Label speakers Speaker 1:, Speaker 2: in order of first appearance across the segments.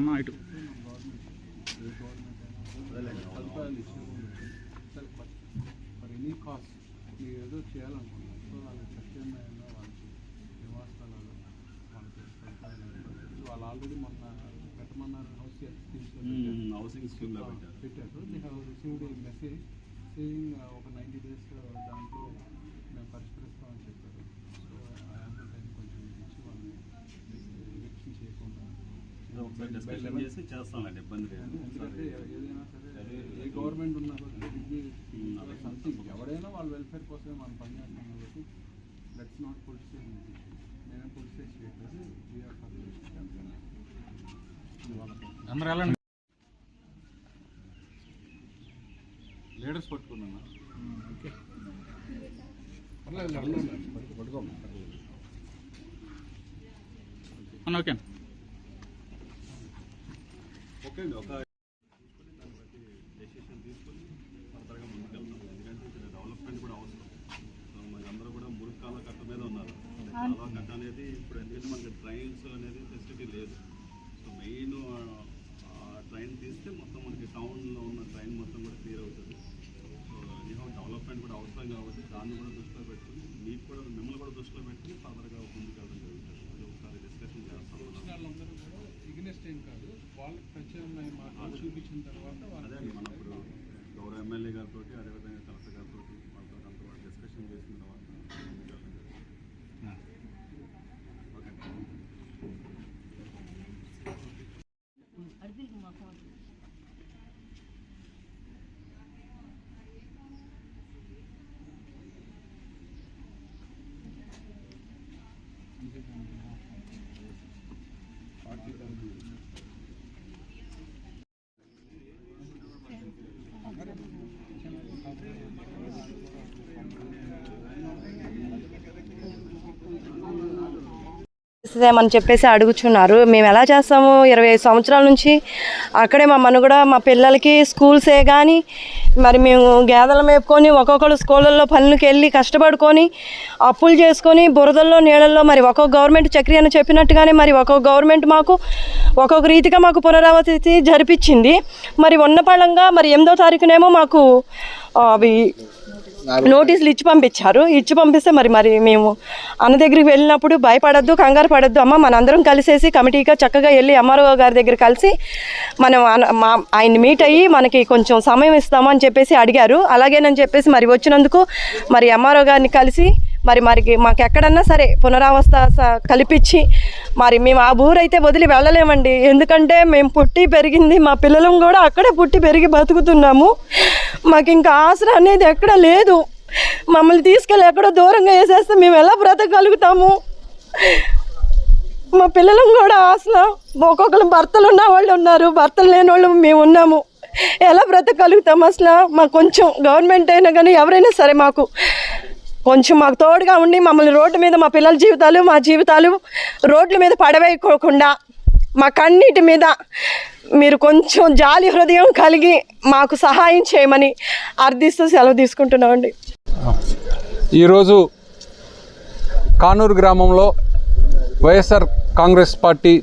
Speaker 1: అన్న ఇటు
Speaker 2: any cost మీరు ఏదో చేయాలనుకున్నారు సో వాళ్ళకి ప్రత్యేకమైన వాళ్ళకి నివాస స్థలాలు వాళ్ళకి వాళ్ళు ఆల్రెడీ మొన్న పెట్టమన్నారు
Speaker 3: హౌసింగ్ స్కీమ్లో
Speaker 2: పెట్టారు. They have received a message saying ఒక 90 days దాంట్లో మేము పరిష్కరిస్తామని చెప్పారు. సో ఆ యాంపుల్ టైం కొంచెం ఇచ్చి వాళ్ళని ఎలక్షన్ చేయకుండా
Speaker 3: చేస్తామండి, ఇబ్బంది లేదు.
Speaker 2: ఎందుకంటే ఏదైనా సరే ఏ గవర్నమెంట్ ఉన్నా సంథింగ్ ఎవరైనా వాళ్ళ వెల్ఫేర్ కోసమే మనం పనిచేస్తాం కాబట్టి లెట్స్ నాట్ పొలిటిసైజ్ నేనే పొలిటిసైజ్ చేయట్లేదు.
Speaker 3: లీడర్స్ పట్టుకున్నా
Speaker 1: ఓకే
Speaker 3: ఓకే అండి. ఒక డెసిషన్ తీసుకొని ఫర్దర్గా ముందుకెళ్తాం. ఎందుకంటే ఇక్కడ డెవలప్మెంట్ కూడా అవసరం. సో మరి అందరూ కూడా మురుకాల కట్ట మీద ఉన్నారు. కాలువ కట్ట అనేది ఇప్పుడు ఎందుకంటే మనకి ట్రైన్స్ అనేది ఫెసిలిటీ లేదు. సో మెయిన్ ట్రైన్ తీస్తే మొత్తం మనకి టౌన్లో ఉన్న ట్రైన్ మొత్తం కూడా క్లియర్ అవుతుంది. సో ఎనీహౌ డెవలప్మెంట్ కూడా అవసరం కాబట్టి దాన్ని కూడా దృష్టిలో పెట్టుకుని మీకు కూడా మిమ్మల్ని కూడా దృష్టిలో పెట్టుకుని ఫర్దర్గా ముందుకెళ్ళడం జరుగుతుంది. అది ఒకసారి డిస్కషన్ చేస్తాం.
Speaker 2: వాళ్ళందరూ కూడా ఇగ్నెస్ట్ ఏం కాదు, వాళ్ళకి ప్రత్యేకమైన మార్గాలు చూపించిన తర్వాత
Speaker 3: అదే అండి మనం ఇప్పుడు గౌరవ ఎమ్మెల్యే గారితో అదేవిధంగా కలెక్టర్ గారితో వాళ్ళతో అంతా డిస్కషన్ చేసిన తర్వాత ఓకే.
Speaker 4: అని చెప్పేసి అడుగుచున్నారు. మేము ఎలా చేస్తాము? 25 సంవత్సరాల నుంచి అక్కడే మా మనుగడ, మా పిల్లలకి స్కూల్సే కానీ మరి మేము గేదెలు మేపుకొని ఒక్కొక్కరు స్కూళ్ళల్లో పనులకి వెళ్ళి కష్టపడుకొని అప్పులు చేసుకొని బురదల్లో నీళ్ళల్లో మరి ఒక్కొక్క గవర్నమెంట్ చక్రి అని చెప్పినట్టుగానే మరి ఒక్కొక్క గవర్నమెంట్ మాకు ఒక్కొక్క రీతిగా మాకు పునరావృతి జరిపించింది. మరి ఉన్న పళంగా మరి 8వ తారీఖునేమో మాకు అవి నోటీసులు ఇచ్చి పంపించారు. ఇచ్చి పంపిస్తే మరి మేము అన్న దగ్గరికి వెళ్ళినప్పుడు భయపడద్దు, కంగారు పడద్దు అమ్మ, మనందరం కలిసేసి కమిటీగా చక్కగా వెళ్ళి ఎంఆర్ఓ గారి దగ్గర కలిసి మనం ఆయన్ని మీట్ అయ్యి మనకి కొంచెం సమయం ఇస్తామని చెప్పేసి అడిగారు. అలాగేనని చెప్పేసి మరి వచ్చినందుకు మరి ఎంఆర్ఓ గారిని కలిసి మరి మాకు ఎక్కడన్నా సరే పునరావస్థ కల్పించి మరి మేము ఆ ఊరైతే వదిలి వెళ్ళలేమండి. ఎందుకంటే మేము పుట్టి పెరిగింది, మా పిల్లలం కూడా అక్కడే పుట్టి పెరిగి బతుకుతున్నాము. మాకు ఇంకా ఆసరా అనేది ఎక్కడ లేదు. మమ్మల్ని తీసుకెళ్ళి ఎక్కడో దూరంగా వేసేస్తే మేము ఎలా బ్రతకగలుగుతాము? మా పిల్లలం కూడా అసలు ఒక్కొక్కరు భర్తలు ఉన్న వాళ్ళు ఉన్నారు, భర్తలు లేని వాళ్ళు మేము ఉన్నాము. ఎలా బ్రతకగలుగుతాము? అసలు మాకు కొంచెం గవర్నమెంట్ అయినా కానీ ఎవరైనా సరే మాకు కొంచెం మాకు తోడుగా ఉండి మమ్మల్ని రోడ్డు మీద మా పిల్లల జీవితాలు మా జీవితాలు రోడ్ల మీద పడవేయకోకుండా మా కన్నిటి మీద మీరు కొంచెం జాలి హృదయం కలిగి మాకు సహాయం చేయమని అర్థిస్తూ సెలవు తీసుకుంటున్నామండి.
Speaker 5: ఈరోజు కానూరు గ్రామంలో వైఎస్ఆర్ కాంగ్రెస్ పార్టీ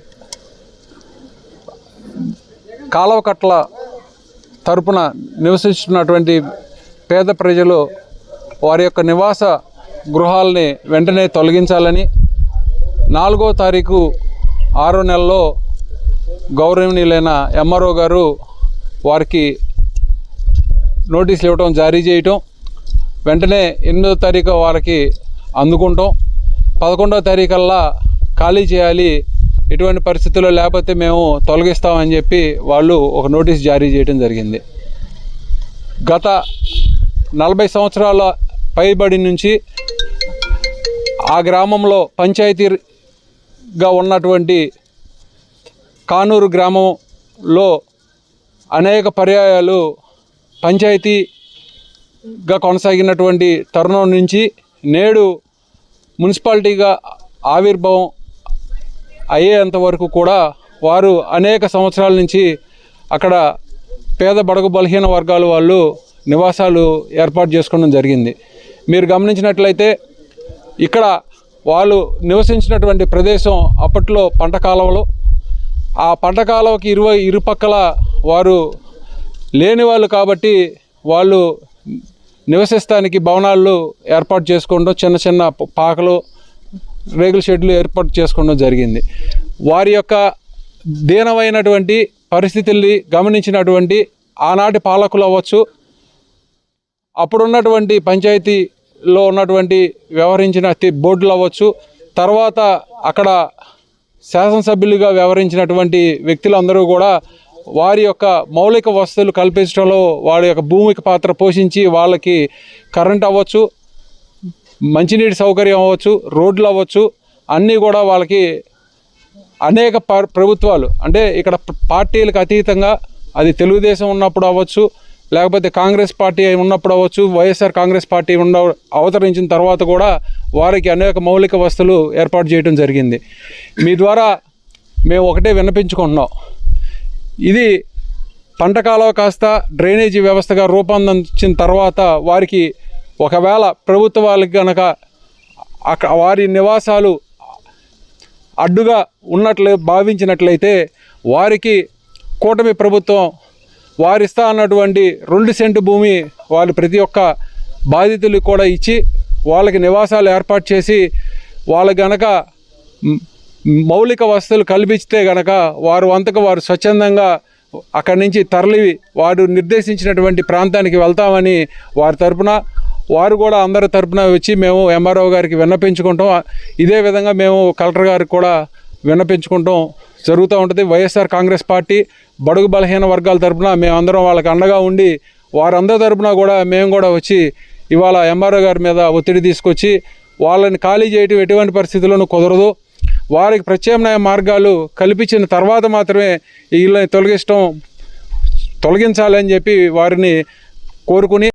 Speaker 5: కాలువకట్ల తరపున నివసిస్తున్నటువంటి పేద ప్రజలు వారి యొక్క నివాస గృహాలని వెంటనే తొలగించాలని 4వ తారీఖు 6వ నెలలో గౌరవనీయులైన ఎంఆర్ఓ గారు వారికి నోటీసులు ఇవ్వటం, జారీ చేయటం, వెంటనే 8వ తారీఖు వారికి అందుకుంటాం, 11వ తారీఖల్లా ఖాళీ చేయాలి, ఎటువంటి పరిస్థితుల్లో లేకపోతే మేము తొలగిస్తామని చెప్పి వాళ్ళు ఒక నోటీస్ జారీ చేయడం జరిగింది. గత 40 సంవత్సరాల పైబడి నుంచి ఆ గ్రామంలో పంచాయతీగా ఉన్నటువంటి కానూరు గ్రామంలో అనేక పర్యాయాలు పంచాయతీగా కొనసాగినటువంటి తరుణం నుంచి నేడు మున్సిపాలిటీగా ఆవిర్భావం అయ్యేంత వరకు కూడా వారు అనేక సంవత్సరాల నుంచి అక్కడ పేద బడుగు బలహీన వర్గాల వాళ్ళు నివాసాలు ఏర్పాటు చేసుకోవడం జరిగింది. మీరు గమనించినట్లయితే ఇక్కడ వాళ్ళు నివసించినటువంటి ప్రదేశం అప్పట్లో పంట కాలువలు, ఆ పంట కాలువకి ఇరుపక్కల వారు లేని వాళ్ళు కాబట్టి వాళ్ళు నివసిస్తానికి భవనాలు ఏర్పాటు చేసుకోవడం, చిన్న చిన్న పాకలు, రేగుల షెడ్లు ఏర్పాటు చేసుకోవడం జరిగింది. వారి యొక్క దీనమైనటువంటి పరిస్థితుల్ని గమనించినటువంటి ఆనాటి పాలకులు అవ్వచ్చు, అప్పుడున్నటువంటి పంచాయతీలో ఉన్నటువంటి వ్యవహరించిన బోర్డులు అవ్వచ్చు, తర్వాత అక్కడ శాసనసభ్యులుగా వ్యవహరించినటువంటి వ్యక్తులందరూ కూడా వారి యొక్క మౌలిక వసతులు కల్పించడంలో వారి యొక్క భూమికి పాత్ర పోషించి వాళ్ళకి కరెంట్ అవ్వచ్చు, మంచినీటి సౌకర్యం అవ్వచ్చు, రోడ్లు అవ్వచ్చు, అన్నీ కూడా వాళ్ళకి అనేక ప్రభుత్వాలు అంటే ఇక్కడ పార్టీలకు అతీతంగా అది తెలుగుదేశం ఉన్నప్పుడు అవ్వచ్చు, లేకపోతే కాంగ్రెస్ పార్టీ ఉన్నప్పుడు అవ్వచ్చు, వైఎస్ఆర్ కాంగ్రెస్ పార్టీ అవతరించిన తర్వాత కూడా వారికి అనేక మౌలిక వసతులు ఏర్పాటు చేయడం జరిగింది. మీ ద్వారా మేము ఒకటే విన్నపించుకుంటున్నాం, ఇది పంట కాలువ కాస్త డ్రైనేజీ వ్యవస్థగా రూపొందించిన తర్వాత వారికి ఒకవేళ ప్రభుత్వాలకు కనుక వారి నివాసాలు అడ్డుగా భావించినట్లయితే వారికి కూటమి ప్రభుత్వం వారిస్తా అన్నటువంటి 2 సెంటు భూమి వాళ్ళు ప్రతి ఒక్క బాధితులకు కూడా ఇచ్చి వాళ్ళకి నివాసాలు ఏర్పాటు చేసి వాళ్ళకి గనక మౌలిక వసతులు కల్పిస్తే గనక వారు వంతకు వారు స్వచ్ఛందంగా అక్కడి నుంచి తరలి వారు నిర్దేశించినటువంటి ప్రాంతానికి వెళ్తామని వారి తరపున, వారు కూడా అందరి తరపున వచ్చి మేము ఎంఆర్ఓ గారికి విన్నపించుకుంటాం. ఇదే విధంగా మేము కలెక్టర్ గారికి కూడా విన్నపించుకుంటాం జరుగుతూ ఉంటుంది. వైఎస్ఆర్ కాంగ్రెస్ పార్టీ బడుగు బలహీన వర్గాల తరపున మేమందరం వాళ్ళకి అండగా ఉండి వారందరి తరపున కూడా మేము కూడా వచ్చి ఇవాళ ఎంఆర్ఓ గారి మీద ఒత్తిడి తీసుకొచ్చి వాళ్ళని ఖాళీ చేయటం ఎటువంటి పరిస్థితుల్లోనూ కుదరదు. వారికి ప్రత్యామ్నాయ మార్గాలు కల్పించిన తర్వాత మాత్రమే వీళ్ళని తొలగించాలని చెప్పి వారిని కోరుకుని